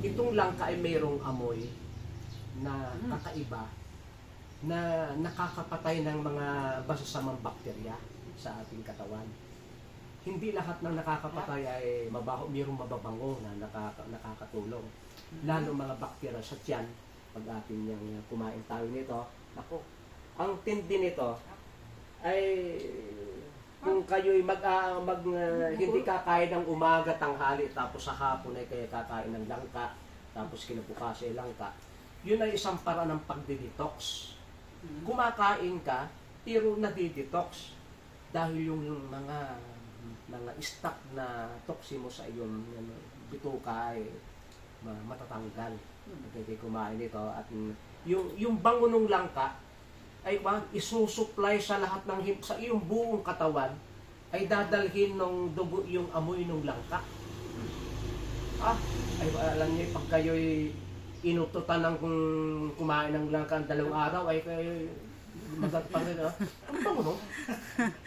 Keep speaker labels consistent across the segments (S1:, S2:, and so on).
S1: itong langka ay mayroong amoy na kakaiba na nakakapatay ng mga masasamang bakterya sa ating katawan. Hindi lahat ng nakakapatay ay mabaho, mayroong mababango na nakakatulong. Lalo mga bakterya sa tiyan, pag ating niyang kumain tayo nito, ako, ang tindi nito ay kung kayo'y hindi kakain ng umaga, tanghali, tapos sa hapon ay kaya kakain ng langka, tapos kinabukasan ay langka, yun ay isang paraan ng pagdidetox. Kumakain ka, pero nadidetox. Dahil yung mga stock na toxin mo sa iyong bituka ay matatanggal. Kaya kumain ito. At yung bango ng langka, ay isusupply sa lahat sa iyong buong katawan, ay dadalhin ng dugo yung amoy ng langka. Ay alam niyo, pag kayo'y inututan ng kumain ng langka 2 araw, ay kayo magagpang rin, ang bango, no?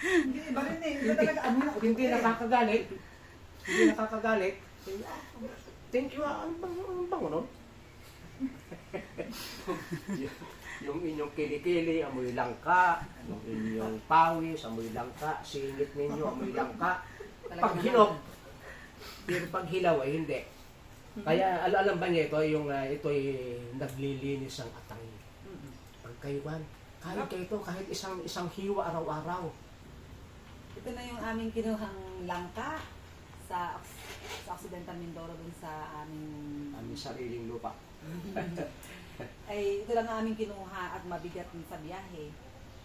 S2: Hindi, iba rin eh. Iba talaga amoy na.
S1: Hindi nakakagalit. Hindi nakakagalit. Thank you, ang bango, no? Yung inyong kilikili, amoy langka. Yung inyong pawis, amoy langka. Singit ninyo, amoy langka. Pag hinog, pero pag hilaw ay hindi. Kaya alam ba niya ito'y naglilinis ang atay. Pag kayo kahit kayo ito, kahit isang hiwa araw-araw.
S3: Ito na yung aming kinuhang langka sa Occidental Mindoro dun sa aming
S1: Sariling lupa.
S3: ay ito lang ang aming kinuha at mabigat din sa biyahe.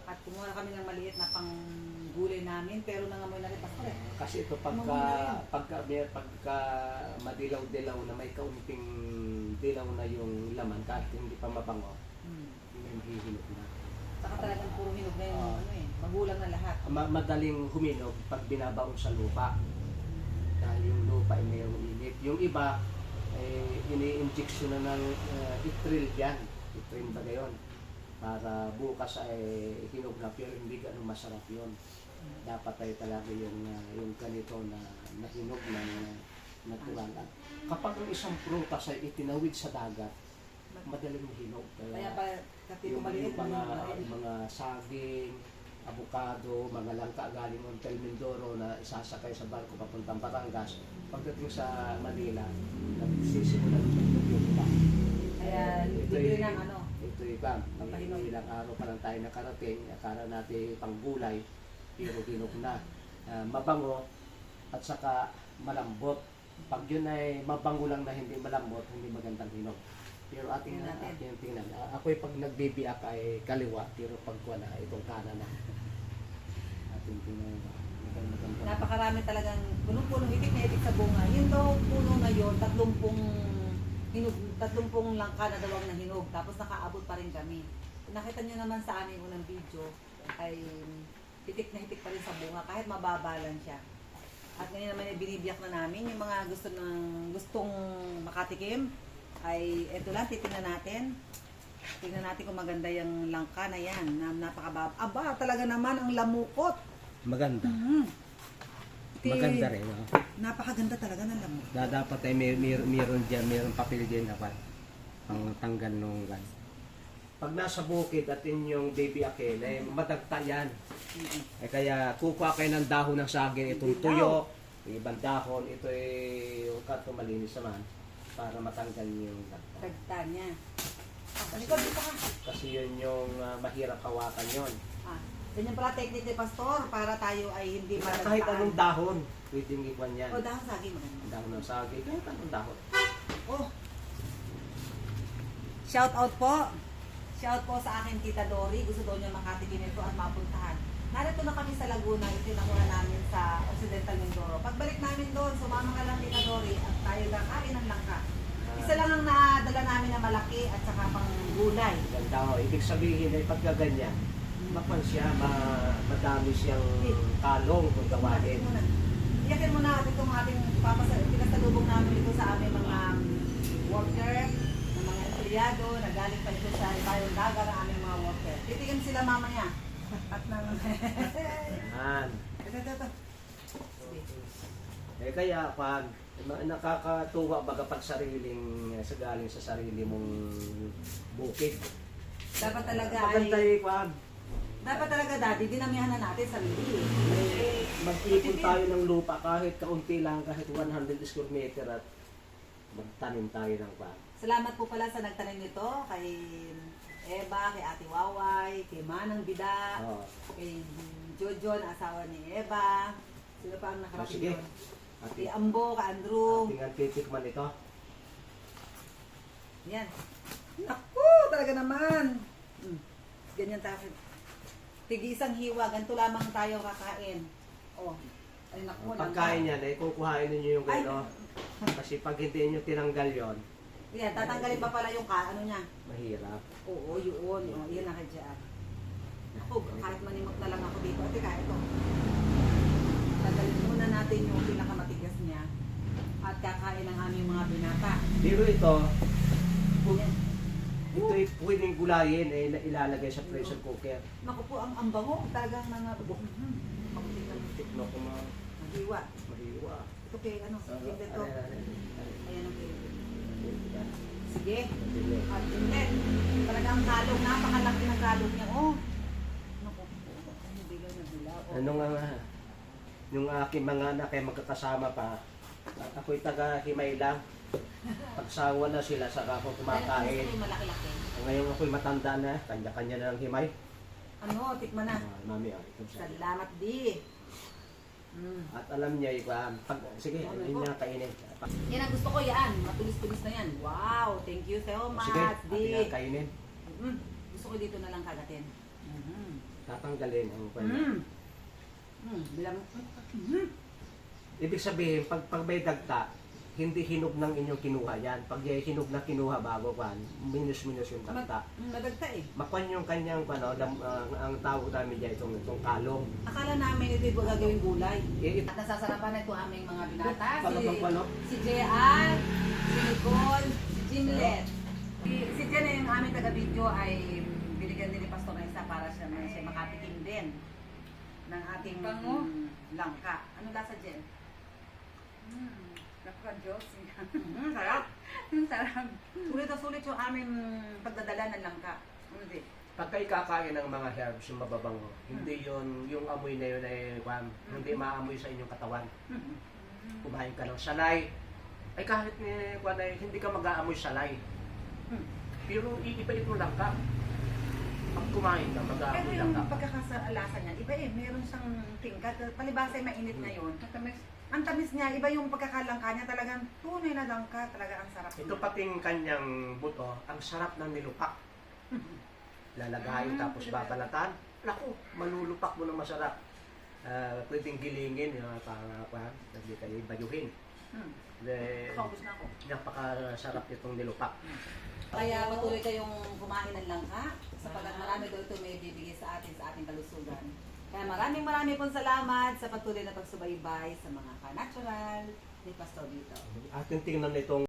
S3: At kumuha kami ng maliit na panggulay namin pero nangamoy na rin pa rin.
S1: Kasi ito pagka madilaw-dilaw na may kaunting dilaw na yung laman kahit hindi pa mabango, may hihinog na.
S3: Saka talagang puro hinog na yung magulang na lahat.
S1: Madaling huminog pag binabaon sa lupa. Dahil yung lupa ay mayroong init. Yung iba, ini-injection na ng itril yan. Itril ba gayon? Para bukas ay hinog na pero hindi ganun masarap yun. Dapat ay talaga yung ganito na hinog ng natural. Kapag ang isang prutas ay itinawid sa dagat, madaling hinog.
S3: Kaya pa
S1: yung mga saging, avocado, mga langka galing Montel Mindoro na isasakay sa barko papuntang Batangas. Pagdating sa Manila, nagsisimulan yung iba.
S3: Kaya libre ng
S1: Ito iba. Ilang araw pa lang tayo nakarating. Akala natin pang gulay, pero hinog na. Mabango at saka malambot. Pag yun ay mabango lang na hindi malambot, hindi magandang hinog. Pero ating tingnan. Ako'y pag nagbibiyak ay kaliwa, pero pag wala, itong kanan na. Ating tingnan.
S3: Napakarami talagang punong-punong itik na itik sa bunga. Yun daw puno na yun, 30 langka na daw ang nahinog. Tapos nakaabot pa rin kami. Nakita nyo naman sa aming unang video, ay hitik na hitik pa rin sa bunga, kahit mababalan siya. At ngayon naman ay binibiyak na namin yung mga gustong makatikim. Ay eto lang, titingnan natin. Tingnan natin kung maganda yung langka na yan. Napakababa. Aba, talaga naman ang lamukot.
S1: Maganda. Maganda rin.
S3: Napakaganda talaga ng lamukot.
S1: Dapat ay mayroon papel dyan dapat. Pang tanggal nung gan. Pag nasa bukid at inyong baby akin, ay madagta yan. Kaya kukuha kayo ng dahon ng saging, itong tuyo, ibang dahon, ito ay yung kato malinis naman. Para matanggal yung
S3: dagta niya. Dito ka.
S1: Kasi yun yung mahirap hawakan yun.
S3: Ganyan pala technique ni Pastor para tayo ay hindi madagtaan.
S1: Kahit anong dahon, pwedeng ikwan yan.
S3: O, dahon saging maganda.
S1: Dahon ng saging, kahit anong dahon.
S3: Oh. Shout out po. Shout po sa akin Tita Dory. Gusto daw niya makatikim ito at mapuntahan. Narito na kami sa Laguna. Ito yung nakuha namin sa Occidental Mindoro. Pagbalik namin doon, sumama ka lang Tita Dory at tayo kakain ng langka. Isa lang ang nadala namin na malaki at saka pang gulay.
S1: Ganda ho. Ibig sabihin ay pagkaganyan, makman siya, madami siyang kalong kung tawagin.
S3: Iyakin mo na itong ating pinasalubong namin ito sa aming mga worker, ng mga empleyado, na galing pa ito sa Bayong Daga ng aming mga worker. Titigan sila mamaya. At nang...
S1: Yan.
S3: Ito.
S1: Kaya pag Nakakatuwa baga pag sariling sa galing sa sarili mong bukid.
S3: Dapat talaga
S1: Maganda
S3: ay,
S1: pag
S3: dapat talaga daddy, dinamihan na natin sarili.
S1: mag-ipon tayo ng lupa kahit kaunti lang, kahit 100 square meter at magtanim tayo ng pag.
S3: Salamat po pala sa nagtanim nito kay Eva, kay Ate Waway, kay Manang Bida,
S1: Oh.
S3: kay Jojo, na asawa ni Eva. Sino pa ang nakarating
S1: Sige.
S3: doon? Kay Ambo, kay Andrew.
S1: Ating titikman ito.
S3: Yan. Naku, talaga naman. Ganyan tayo. Tigi isang hiwa, ganito lamang tayo kakain. Oh. Ay naku,
S1: Ang pagkain niyan ay kukuhain ninyo yung
S3: Ay.
S1: gano. Kasi pag hindi nyo tinanggal yon,
S3: Yan, tatanggalin pa pala yung ano niya.
S1: mahirap.
S3: Oo, yun. Oh, yun nakadyan. Ako, kahit manimot na lang ako dito. Ate, kahit ito. Tagalin muna natin yung pinakamatigas niya. At kakain ng aming mga binata.
S1: Pero ito,
S3: Yan.
S1: ito'y pwedeng gulayin eh ilalagay sa pressure cooker.
S3: Naku po, ang bango. Talagang mga... Mabuti na
S1: Tikno ko
S3: hiwa.
S1: mahiwa.
S3: Ito kay ano, sige ito. Ayan ang kay. Sige.
S1: Sige.
S3: At then, talagang kalong. Napakalaki ng kalong niya. Oh. Naku po. Ano bilaw na bilaw. Oh.
S1: Ano nga, yung aking mga anak ay magkakasama pa. At ako'y taga-himay lang. Pagsawa na sila, saka ako kumakain.
S3: Gusto ko yung malaki-laki.
S1: Ngayon ako'y matanda na, kanya-kanya na ng himay.
S3: Ano, tikman na.
S1: Mami, ito sa
S3: Salamat di.
S1: At alam niya, sige,
S3: Ano
S1: yun
S3: po?
S1: niya kainin.
S3: Yan ang gusto ko yan. Matulis-tulis na yan. Wow, thank you so much,
S1: Sige,
S3: di.
S1: ating kainin.
S3: Gusto ko dito na lang kagatin.
S1: Tatanggalin ang kanya.
S3: Bilang,
S1: Ibig sabihin, pag may dagta, hindi hinog ng inyong kinuha yan. Pag yung hinog na kinuha bago kan, minus-minus yung dagta.
S3: madagta eh.
S1: Makwan yung kanyang, ang tawag namin dyan, itong kalong.
S3: Akala namin ito yung gagawing gulay.
S1: Eh,
S3: At nasasarapan na ito aming mga binata.
S1: Palabang palo.
S3: Si JR, si Nicole, si Jimlet. Si Jen na yung aming taga-video ay binigyan din ni Pastor na isa para siya makatikim din ng ating
S4: Bango.
S3: langka. Ano lasa, Jen?
S4: Napaka-Diyos.
S3: Sarap.
S4: Ang sarap.
S3: Sulit na sulit yung aming pagdadala ng langka. Ano din?
S1: pagka ikakain ng mga herbs yung mababango, hindi yung amoy na yun ay hindi maamoy sa inyong katawan. Kumain ka ng salay, ay kahit hindi ka mag-aamoy salay. Pero iipalit mo lang ka. Pag kumain ka,
S3: Pero
S1: mag-aamoy lang
S3: yung
S1: ka.
S3: pagkakasalasa niya, iba eh. Meron siyang tingkat. Palibasa ay mainit ngayon.
S4: Matamis.
S3: Ang tamis niya, iba yung pagkakalangka niya. Talagang tunay na langka. Talaga ang sarap
S1: Ito
S3: niya.
S1: pating kanyang buto, ang sarap ng nilupak. Lalagayin tapos babalatan. Naku, malulupak mo ng masarap. Pwedeng gilingin, para hindi kayo bayuhin.
S3: Paubos na ako.
S1: Napakasarap itong nilupak.
S3: Kaya patuloy kayong kumain ng langka sapagkat marami daw ito may bibigay sa atin sa ating kalusugan. Kaya maraming pong salamat sa patuloy na pagsubaybay sa mga ka-natural ni Pastor dito.
S1: Ating tingnan itong